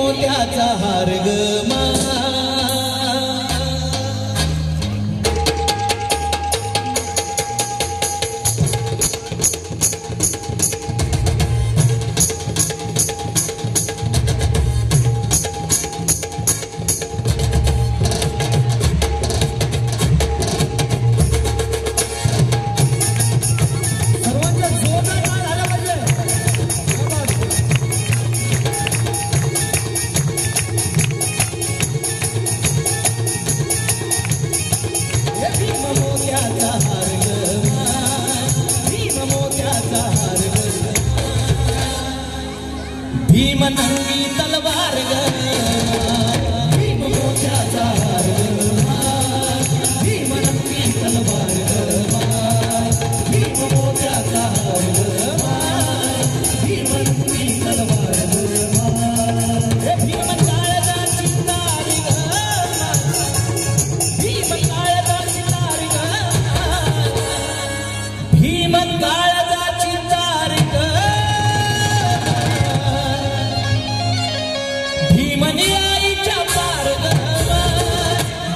मोत्याचा हार ग मा भीम नंगी तलवार ग भीम मोत्याचा हार ग भीम नंगी तलवार ग भीम मोत्याचा हार ग भीम नंगी तलवार ग भीम काळजा चिंतारी ग भीम काळजा चिंतारी ग भीम काळजा चिंतारी ग भीमनी आईच्या पार ग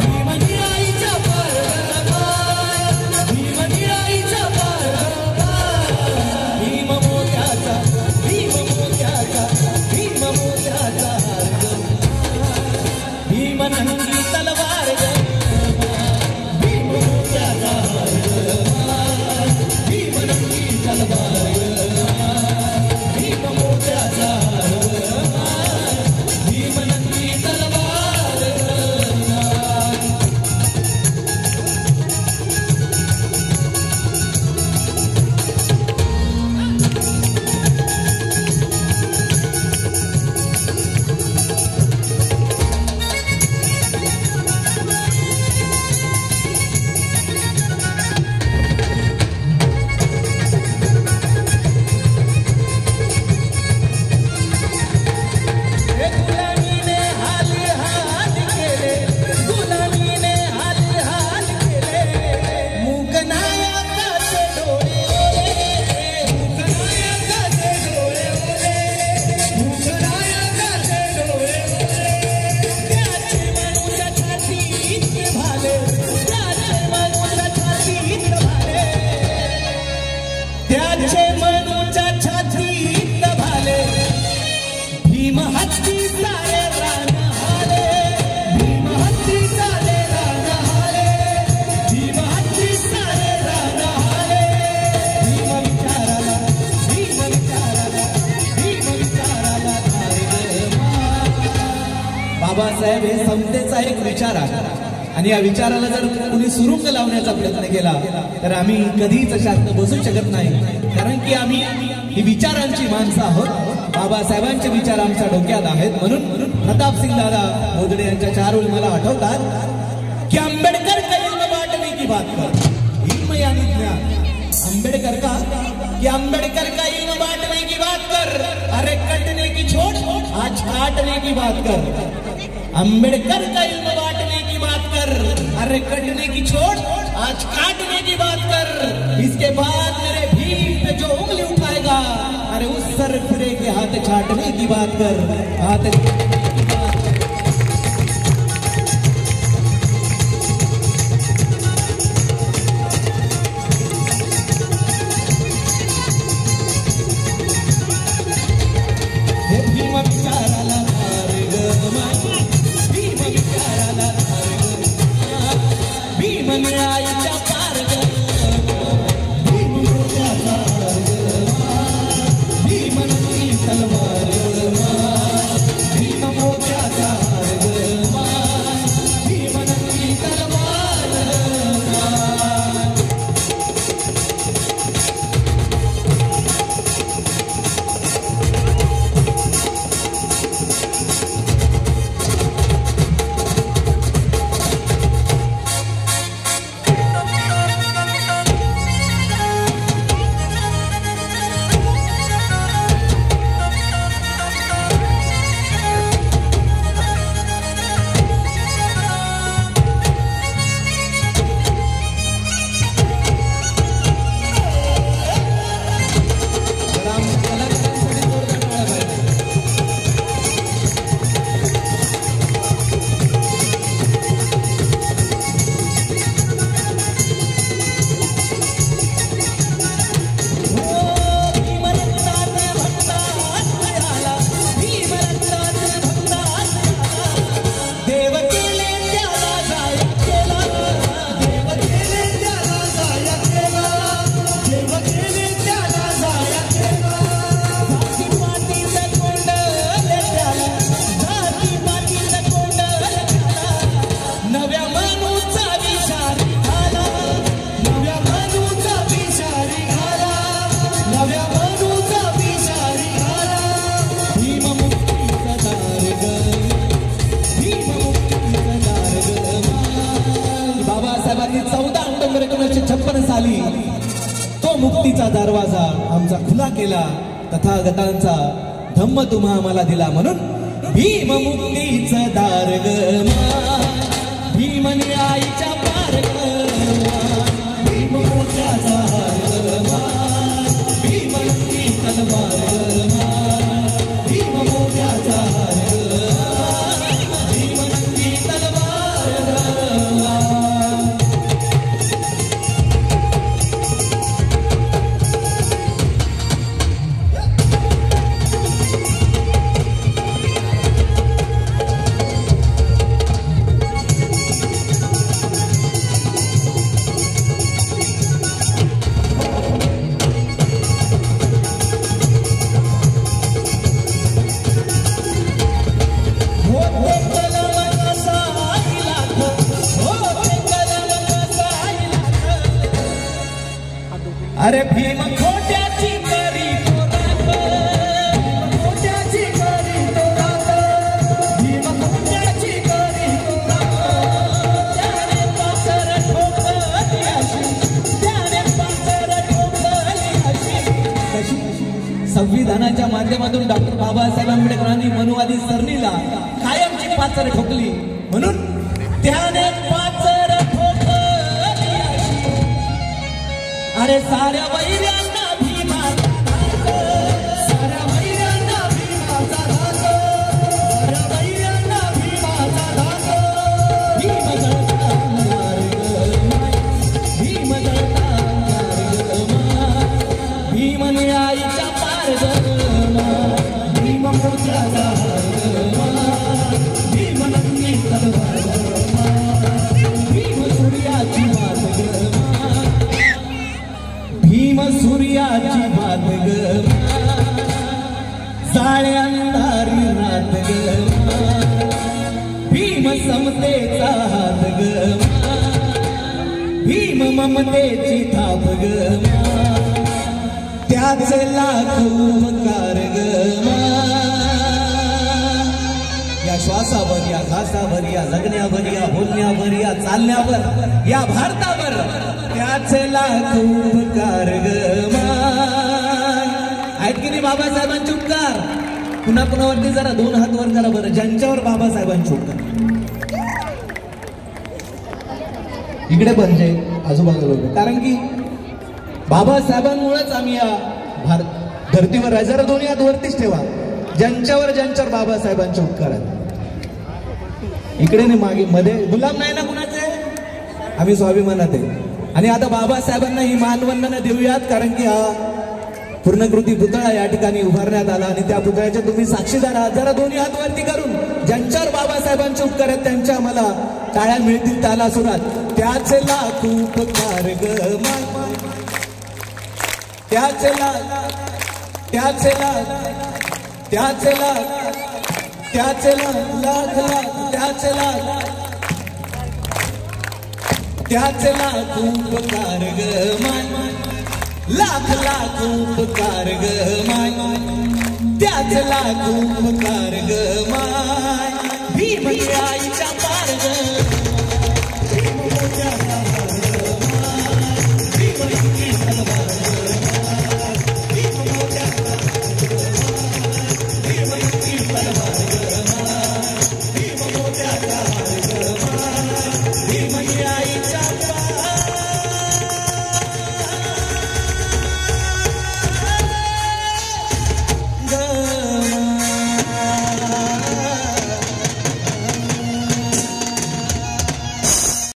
भीमनी आईच्या पार ग भीमनी आईच्या पार भीम मोत्याचा भीम मोत्याचा भीम मोत्याचा हार ग भीम नंगी तलवार ग भीम मोत्याचा हार ग भीम नंगी तलवार ग भीम मोत्याचा हार ग भीम नंगी तलवार गुलामीने हाली हाल केले गुलामीने हाली हाल केले मूकनायकाचे डोळे मूकनायकाचे डोळे मूकनायकाचे डोळे त्याचे मनुष्य छातीत भाले त्याचे मनुष्य छातीत भाले त्याचे मनुष्य छातीत भाले भीम हत्ती सारे रान हाले भीम हत्ती सारे रान हाले भीम हत्ती सारे रान हाले भीम विचाराला भीम विचाराला भीम विचाराला बाबासाहेब हे समतेचा एक विचार आहे आणि या विचाराला जर कुणी सुरुंग लावण्याचा प्रयत्न केला तर आम्ही कधीच शांत बसू शकत नाही कारण की आम्ही ही विचारांची माणसं आहोत बाबासाहेबांचे विचार आमच्या डोक्यात आहेत म्हणून प्रतापसिंग दादा मोदडे यांच्या 4 ओळी मला आठवतात की आंबेडकर का इल्म बांटने की बात कर इल्म यानी ज्ञान आंबेडकर का कि आंबेडकर का इल्म बांटने की बात कर अरे कटने की छोड़ आज काटने की बात कर आंबेडकर का इल्म बांटने की बात कर अरे कटने की छोड़ आज काटने की बात कर इसके बाद मेरे भीम पे जो उंगली उठाएगा अरे उस सर फिरे के हाथ छाटने की बात कर हाथ भीम विचाराला हार ग भीम विचाराला हार ग भीम न्यायाच्या पार ग भीम मोत्याचा हार ग भीम नंगी तलवार भीम मोत्याचा हार ग भीम नंगी तलवार साली तो मुक्तीचा दरवाजा आमचा खुला केला, तथागतांचा धम्म तुम्हा आम्हाला दिला. म्हणून भीम मुक्तीचं दार ग भीमने आईच्या पार भीम मोठ्याचा भीम नंदी तलवार भीम मोठ्याचा भीम नंदी तलवार. अरे भीम खोट्याची करी तो रात, खोट्याची करी तो रात, भीम खोट्याची करी तो रात. त्याने पाचर ठोकली अशी, त्याने पाचर ठोकली अशी. संविधानाच्या माध्यमातून डॉक्टर बाबासाहेब आंबेडकरांनी मनुवादी सरणीला कायमची पाचर ठोकली. म्हणून त्याने पाचर ठोकली अशी. अरे साऱ्या वैऱ्यांना भीमाचा धाक, साऱ्या वैऱ्यांना भीमाचा धाक, साऱ्या वैऱ्यांना भीमाचा धाक. भीम जळता भीम जळता भीमने आईच्या पार भीम मोठ्याचा भीम नंदी तलवार भीम सूर्याची वाट भीम सूर्याची बात ग जाळ्या अंधारी रात ग भीम समतेचा हात ग भीम ममतेची थाप ग त्याचे लाख उपकार ग. या श्वासावर, या घासावर, या जगण्यावर, या बोलण्यावर, या चालण्यावर, या भारतावर त्याचे लाख उपकार ग. आहेत की नाही बाबासाहेबांचे उपकार? पुन्हा पुन्हावरती जरा दोन हात वर करा बरं, ज्यांच्यावर बाबासाहेबांचे उपकार. इकडे पण जे आजूबाजूला लोक, कारण की बाबासाहेबांमुळेच आम्ही या भारत धर्तीवर आहे. जरा दोन्ही हात वरतीच ठेवा, ज्यांच्यावर बाबासाहेबांचे उपकार आहेत. इकडे नाही, मागे मध्ये गुलाम नाही ना कुणाचे, आम्ही स्वाभिमानात आहे. आणि आता बाबासाहेबांना ही मानवंदना देऊयात, कारण की हा पूर्णकृती पुतळा या ठिकाणी उभारण्यात आला आणि त्या पुतळ्याचे तुम्ही साक्षीदार आहात. जरा दोन्ही हात वरती करून ज्यांच्यावर बाबासाहेबांचे उपकार आहेत त्यांच्या आम्हाला टाळ्या मिळतील ताला सुरात. त्याचे लाख उपकार ग त्याचे लाख त्याचे लाख त्याचे लाख त्याचे लाख लाख त्याचे लाख त्याचे लाख उपकार ग लाख लाख उपकार ग त्याचे लाख उपकार ग भीम आईच्या पार ग.